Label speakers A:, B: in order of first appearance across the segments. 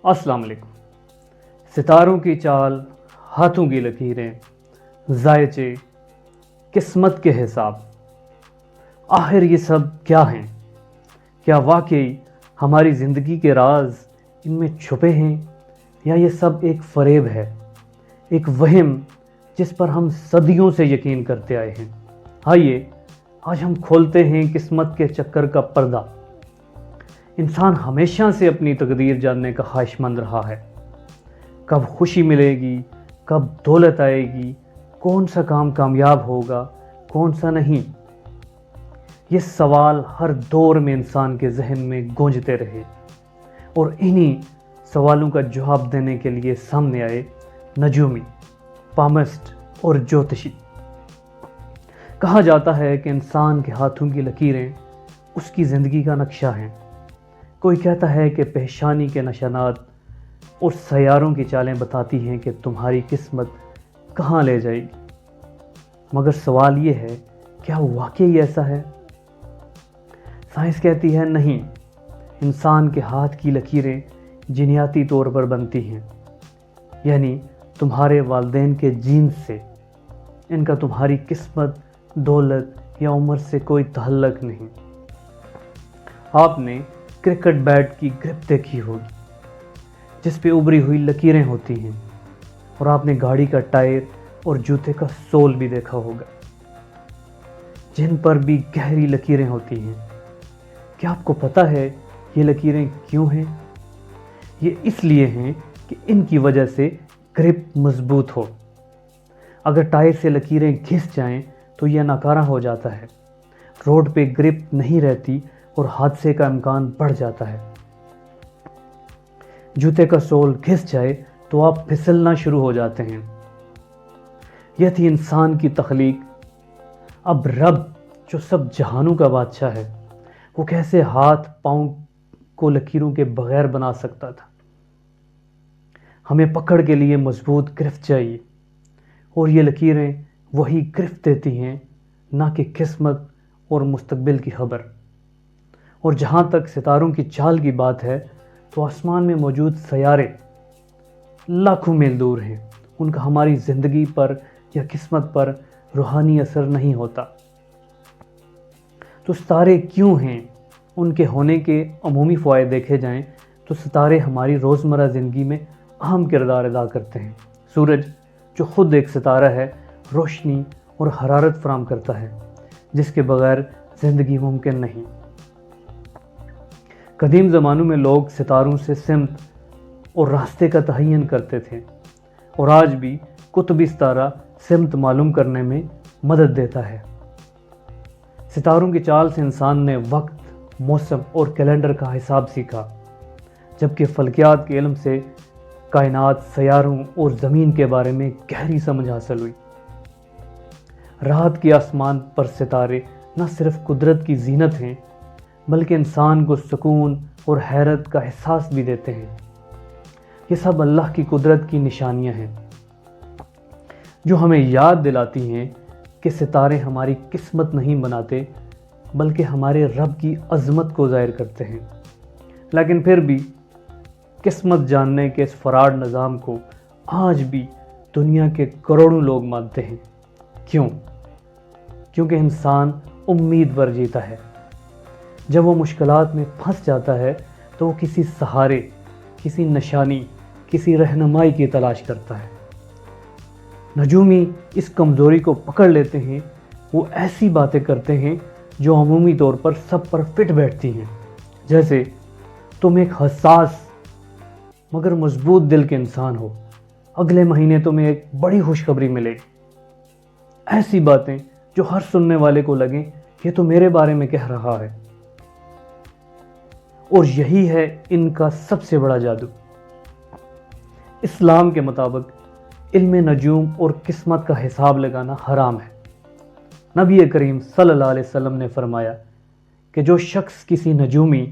A: अस्सलाम वालेकुम। सितारों की चाल, हाथों की लकीरें, ज़ायचे, किस्मत के हिसाब, आखिर ये सब क्या हैं? क्या वाकई हमारी ज़िंदगी के राज इनमें छुपे हैं, या ये सब एक फ़रेब है, एक वहम जिस पर हम सदियों से यकीन करते आए हैं? आइए आज हम खोलते हैं किस्मत के चक्कर का पर्दा। इंसान हमेशा से अपनी तकदीर जानने का ख्वाहिशमंद रहा है। कब खुशी मिलेगी, कब दौलत आएगी, कौन सा काम कामयाब होगा, कौन सा नहीं, ये सवाल हर दौर में इंसान के जहन में गूंजते रहे और इन्हीं सवालों का जवाब देने के लिए सामने आए नजूमी, पामिस्ट और ज्योतिषी। कहा जाता है कि इंसान के हाथों की लकीरें उसकी ज़िंदगी का नक्शा हैं। कोई कहता है कि पेशानी के निशानात और सैयारों की चालें बताती हैं कि तुम्हारी किस्मत कहाँ ले जाएगी। मगर सवाल ये है, क्या वाकई ऐसा है? साइंस कहती है नहीं, इंसान के हाथ की लकीरें जीनियाती तौर पर बनती हैं, यानी तुम्हारे वालिदैन के जीन्स से। इनका तुम्हारी किस्मत, दौलत या उम्र से कोई ताल्लुक नहीं। आपने क्रिकेट बैट की ग्रिप देखी होगी जिस पे उभरी हुई लकीरें होती हैं, और आपने गाड़ी का टायर और जूते का सोल भी देखा होगा जिन पर भी गहरी लकीरें होती हैं। क्या आपको पता है ये लकीरें क्यों हैं? ये इसलिए हैं कि इनकी वजह से ग्रिप मजबूत हो। अगर टायर से लकीरें घिस जाएं तो यह नाकारा हो जाता है, रोड पे ग्रिप नहीं रहती और हादसे का इम्कान बढ़ जाता है। जूते का सोल घिस जाए तो आप फिसलना शुरू हो जाते हैं। यह थी इंसान की तख्लीक। अब रब जो सब जहानों का बादशाह है, वो कैसे हाथ पाँव को लकीरों के बगैर बना सकता था? हमें पकड़ के लिए मजबूत गिरफ्त चाहिए, और ये लकीरें वही गिरफ्त देती हैं, ना कि किस्मत और मुस्तकबिल की खबर। और जहाँ तक सितारों की चाल की बात है, तो आसमान में मौजूद सैयारे लाखों मील दूर हैं। उनका हमारी ज़िंदगी पर या किस्मत पर रूहानी असर नहीं होता। तो सितारे क्यों हैं? उनके होने के अमूमी फ़वाइद देखे जाएं तो सितारे हमारी रोज़मर्रा ज़िंदगी में अहम किरदार अदा करते हैं। सूरज जो ख़ुद एक सितारा है, रोशनी और हरारत फराहम करता है, जिसके बगैर ज़िंदगी मुमकिन नहीं। कदीम ज़मानों में लोग सितारों से सिमत और रास्ते का तयन करते थे, और आज भी कुतुबी सितारा सिमत मालूम करने में मदद देता है। सितारों की चाल से इंसान ने वक्त, मौसम और कैलेंडर का हिसाब सीखा, जबकि फल्कियात के इल्म से कायनात, सैयारों और ज़मीन के बारे में गहरी समझ हासिल हुई। रात के आसमान पर सितारे न सिर्फ कुदरत की जीनत हैं, बल्कि इंसान को सुकून और हैरत का एहसास भी देते हैं। ये सब अल्लाह की कुदरत की निशानियां हैं, जो हमें याद दिलाती हैं कि सितारे हमारी किस्मत नहीं बनाते, बल्कि हमारे रब की अज़मत को ज़ाहिर करते हैं। लेकिन फिर भी किस्मत जानने के इस फराड निज़ाम को आज भी दुनिया के करोड़ों लोग मानते हैं। क्यों? क्योंकि इंसान उम्मीद पर जीता है। जब वो मुश्किलात में फंस जाता है तो वो किसी सहारे, किसी निशानी, किसी रहनुमाई की तलाश करता है। नजूमी इस कमज़ोरी को पकड़ लेते हैं। वो ऐसी बातें करते हैं जो अमूमी तौर पर सब पर फिट बैठती हैं, जैसे तुम एक हसास मगर मजबूत दिल के इंसान हो, अगले महीने तुम्हें एक बड़ी खुशखबरी मिलेगी। ऐसी बातें जो हर सुनने वाले को लगे ये तो मेरे बारे में कह रहा है। और यही है इनका सबसे बड़ा जादू। इस्लाम के मुताबिक इल्म नजूम और किस्मत का हिसाब लगाना हराम है। नबी करीम सल्लल्लाहु अलैहि वसल्लम ने फरमाया कि जो शख्स किसी नजूमी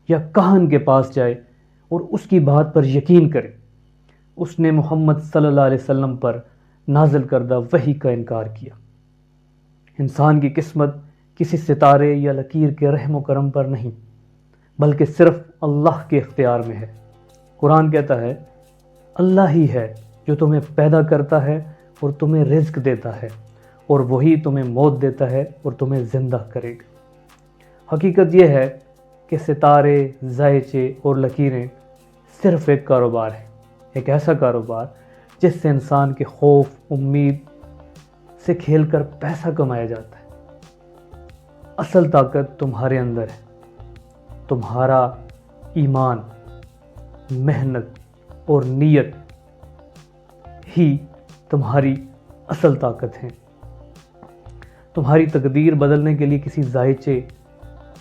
A: या काहन के पास जाए और उसकी बात पर यकीन करे, उसने मोहम्मद सल्लल्लाहु अलैहि वसल्लम पर नाजिल करदा वही का इनकार किया। इंसान की किस्मत किसी सितारे या लकीर के रहम करम पर नहीं, बल्कि सिर्फ अल्लाह के इख्तियार में है। قرآن کہتا ہے اللہ ہی ہے جو تمہیں پیدا کرتا ہے اور تمہیں رزق دیتا ہے، اور وہی تمہیں موت دیتا ہے اور تمہیں زندہ کرے گا۔ حقیقت یہ ہے کہ ستارے، ذائچے اور لکیریں صرف ایک کاروبار ہے، ایک ایسا کاروبار جس سے انسان کے خوف، امید سے کھیل کر پیسہ کمایا جاتا ہے۔ اصل طاقت تمہارے اندر ہے، تمہارا ایمان، محنت اور نیت ہی تمہاری اصل طاقت ہے۔ تمہاری تقدیر بدلنے کے لیے کسی ذائچے،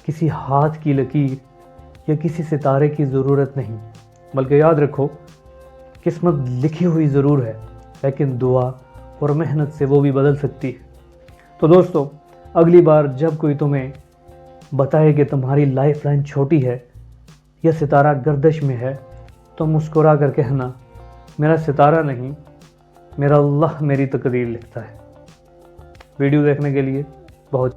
A: کسی ہاتھ کی لکیر یا کسی ستارے کی ضرورت نہیں، بلکہ یاد رکھو قسمت لکھی ہوئی ضرور ہے، لیکن دعا اور محنت سے وہ بھی بدل سکتی ہے۔ تو دوستو، اگلی بار جب کوئی تمہیں بتائے کہ تمہاری لائف لائن چھوٹی ہے یا ستارہ گردش میں ہے، تو مسکرا کر کہنا میرا ستارہ نہیں، میرا اللہ میری تقدیر لکھتا ہے۔ ویڈیو دیکھنے کے لیے بہت